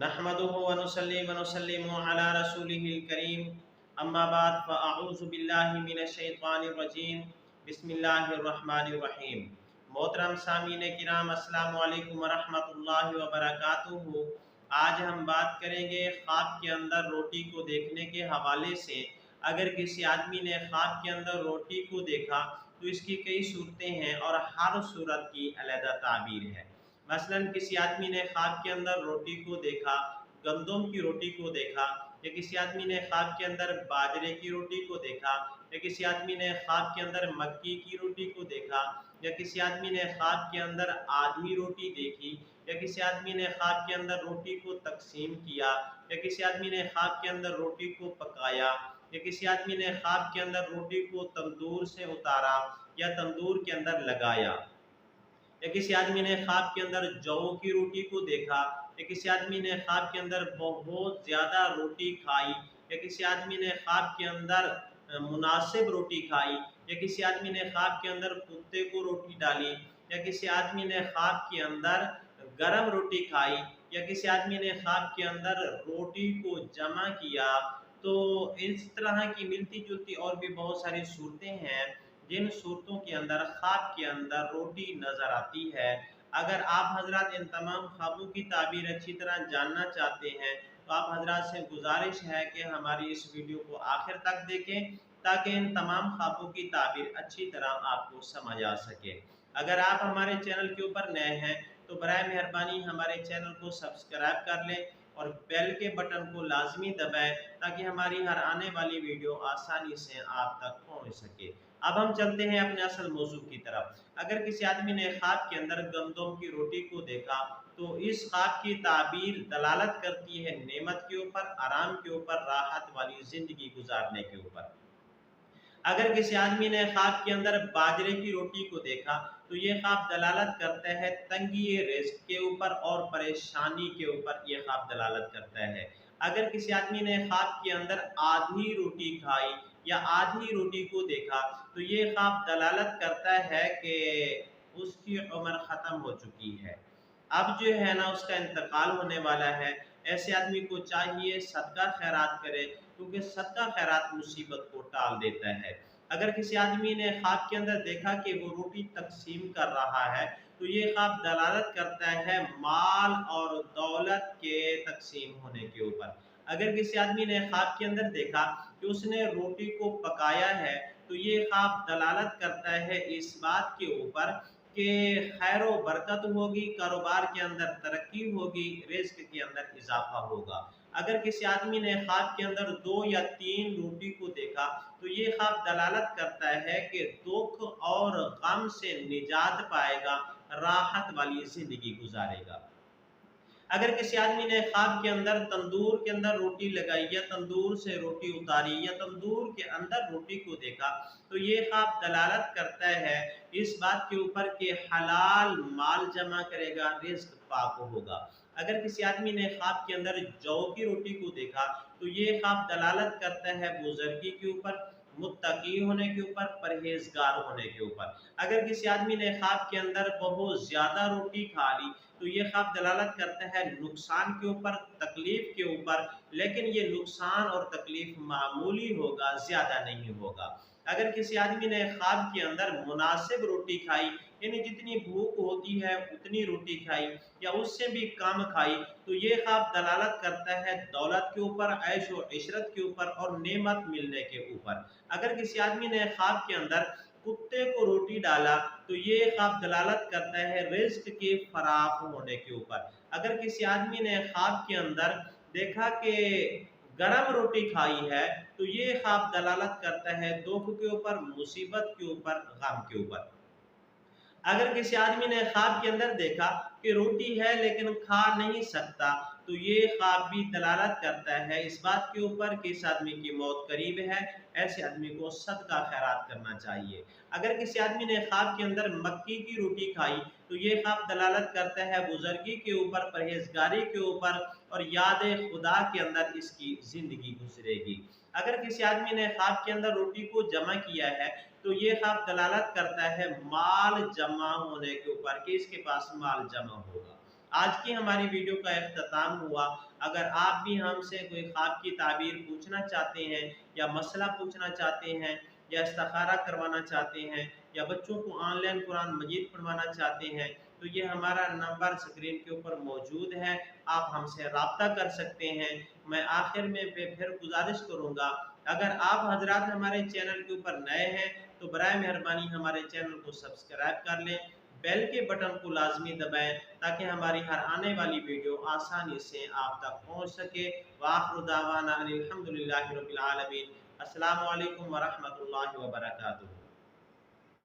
नहमदुहु व नुसल्ली व नुसल्लिमु अला रसूलिहिल करीम अम्मा बाद फ़अऊज़ु बिल्लाहि मिनश शैतानिर रजीम बिस्मिल्लाहिर रहमानिर रहीम। मोहतरम सामीन किराम, अस्सलामु अलैकुम व रहमतुल्लाहि व बरकातुहू। आज हम बात करेंगे ख्वाब के अंदर रोटी को देखने के हवाले से। अगर किसी आदमी ने ख्वाब के अंदर रोटी को देखा तो इसकी कई सूरतें हैं और हर सूरत की अलग ताबीर है। मसलन किसी आदमी ने ख्वाब के अंदर रोटी को देखा, गंदम की रोटी को देखा, या किसी आदमी ने ख्वाब के अंदर बाजरे की रोटी को देखा, या किसी आदमी ने ख्वाब के अंदर मक्की की रोटी को देखा, या किसी आदमी ने ख्वाब के अंदर आधी रोटी देखी, या किसी आदमी ने ख्वाब के अंदर रोटी को तकसीम किया, या किसी आदमी ने ख्वाब के अंदर रोटी को पकाया, या किसी आदमी ने ख्वाब के अंदर रोटी को तंदूर से उतारा या तंदूर के अंदर लगाया, या किसी आदमी ने ख्वाब के अंदर जौ की रोटी को देखा, या किसी आदमी ने ख्वाब के अंदर बहुत ज़्यादा रोटी खाई, या किसी आदमी ने ख्वाब के अंदर मुनासिब रोटी खाई, या किसी आदमी ने ख्वाब के अंदर कुत्ते को रोटी डाली, या किसी आदमी ने ख्वाब के अंदर गरम रोटी खाई, या किसी आदमी ने ख्वाब के अंदर रोटी को जमा किया। तो इस तरह की मिलती जुलती और भी बहुत सारी सूरतें हैं जिन सूरतों के अंदर ख्वाब के अंदर रोटी नज़र आती है। अगर आप हजरात इन तमाम ख्वाबों की ताबीर अच्छी तरह जानना चाहते हैं तो आप हजरात से गुजारिश है कि हमारी इस वीडियो को आखिर तक देखें ताकि इन तमाम ख्वाबों की ताबीर अच्छी तरह आपको समझ आ सके। अगर आप हमारे चैनल के ऊपर नए हैं तो बराए मेहरबानी हमारे चैनल को सब्सक्राइब कर लें और बेल के बटन को लाजमी दबाएं ताकि हमारी हर आने वाली वीडियो आसानी से आप तक पहुंच सके। अब हम चलते हैं अपने असल मौजू की तरफ। अगर किसी आदमी ने ख्वाब के अंदर गंदम की रोटी को देखा तो इस ख्वाब की ताबीर दलालत करती है नेमत के ऊपर, आराम के ऊपर, राहत वाली जिंदगी गुजारने के ऊपर। अगर किसी आदमी ने ख्वाब के अंदर बाजरे की रोटी को देखा तो ये ख्वाब दलालत करता है तंगी रिज़्क के ऊपर और परेशानी के ऊपर ये ख्वाब दलालत करता है। अगर किसी आदमी ने ख्वाब के अंदर आधी रोटी खाई या आधी रोटी को देखा तो ये ख्वाब दलालत करता है कि उसकी उम्र ख़त्म हो चुकी है, अब जो है ना उसका इंतकाल होने वाला है। ऐसे आदमी को चाहिए सदका खैरात करे क्योंकि सदका खैरात मुसीबत को टाल देता है। अगर किसी आदमी ने ख्वाब के अंदर देखा कि वो रोटी तकसीम कर रहा है तो ये ख्वाब दलालत करता है माल और दौलत के तकसीम होने के ऊपर। अगर किसी आदमी ने ख्वाब के अंदर देखा कि उसने रोटी को पकाया है तो ये ख्वाब दलालत करता है इस बात के ऊपर कि खैर व बरकत होगी, कारोबार के अंदर तरक्की होगी, रिज़्क के अंदर इजाफा होगा। अगर किसी आदमी ने ख्वाब के अंदर 2 या 3 रोटी को देखा तो ये ख्वाब दलालत करता है कि दुख और गम से निजात पाएगा, राहत वाली जिंदगी गुजारेगा। अगर किसी आदमी ने ख्वाब के अंदर तंदूर के अंदर रोटी लगाई या तंदूर से रोटी उतारी या तंदूर के अंदर रोटी को देखा तो ये ख्वाब दलालत करता है इस बात के ऊपर कि हलाल माल जमा करेगा, रिज़्क पाक होगा। अगर किसी आदमी ने ख्वाब के अंदर जौ की रोटी को देखा तो ये ख्वाब दलालत करता है बुजुर्गी के ऊपर, मुत्तकी होने के ऊपर, परहेजगार होने के ऊपर। अगर किसी आदमी ने ख्वाब के अंदर बहुत ज़्यादा रोटी खा ली तो ये ख्वाब दलालत करता है नुकसान के ऊपर, तकलीफ के ऊपर, लेकिन ये नुकसान और तकलीफ मामूली होगा, ज़्यादा नहीं होगा। अगर किसी आदमी ने ख्वाब के अंदर मुनासिब रोटी खाई यानी जितनी भूख होती है उतनी रोटी खाई या उससे भी कम खाई तो ये ख्वाब दलालत करता है दौलत के ऊपर, ऐश व इशरत के ऊपर और नेमत मिलने के ऊपर। अगर किसी आदमी ने ख्वाब के अंदर कुत्ते को रोटी डाला तो ये ख्वाब दलालत करता है रिज़्क के फराख होने के ऊपर। अगर किसी आदमी ने ख्वाब के अंदर देखा कि गरम रोटी खाई है तो ये ख्वाब दलालत करता है दुख के ऊपर, मुसीबत के ऊपर, गम के ऊपर। अगर किसी आदमी ने ख्वाब के अंदर देखा कि रोटी है लेकिन खा नहीं सकता तो ये ख्वाब भी दलालत करता है इस बात के ऊपर कि इस आदमी की मौत करीब है, ऐसे आदमी को सदका खैरात करना चाहिए। अगर किसी आदमी ने ख्वाब के अंदर मक्की की रोटी खाई तो ये ख्वाब दलालत करता है बुजुर्गी के ऊपर, परहेजगारी के ऊपर और याद खुदा के अंदर इसकी ज़िंदगी गुजरेगी। अगर किसी आदमी ने ख्वाब के अंदर रोटी को जमा किया है तो ये ख्वाब दलालत करता है माल जमा होने के ऊपर कि इसके पास माल जमा होगा। آج کی ہماری ویڈیو کا اختتام ہوا۔ اگر آپ بھی ہم سے کوئی خواب کی تعبیر پوچھنا چاہتے ہیں یا مسئلہ پوچھنا چاہتے ہیں یا استخارہ کروانا چاہتے ہیں یا بچوں کو آن لائن قرآن مجید پڑھوانا چاہتے ہیں تو یہ ہمارا نمبر اسکرین کے اوپر موجود ہے، آپ ہم سے رابطہ کر سکتے ہیں۔ میں آخر میں پھر گزارش کروں گا، اگر آپ حضرات ہمارے چینل کے اوپر نئے ہیں تو برائے مہربانی ہمارے چینل کو سبسکرائب کر لیں، بیل کے بٹن کو لازمی دبائیں تاکہ ہماری ہر آنے والی ویڈیو آسانی سے آپ تک پہنچ سکے۔ وآخر دعوانا الحمدللہ رب العالمین۔ السلام علیکم ورحمۃ اللہ وبرکاتہ۔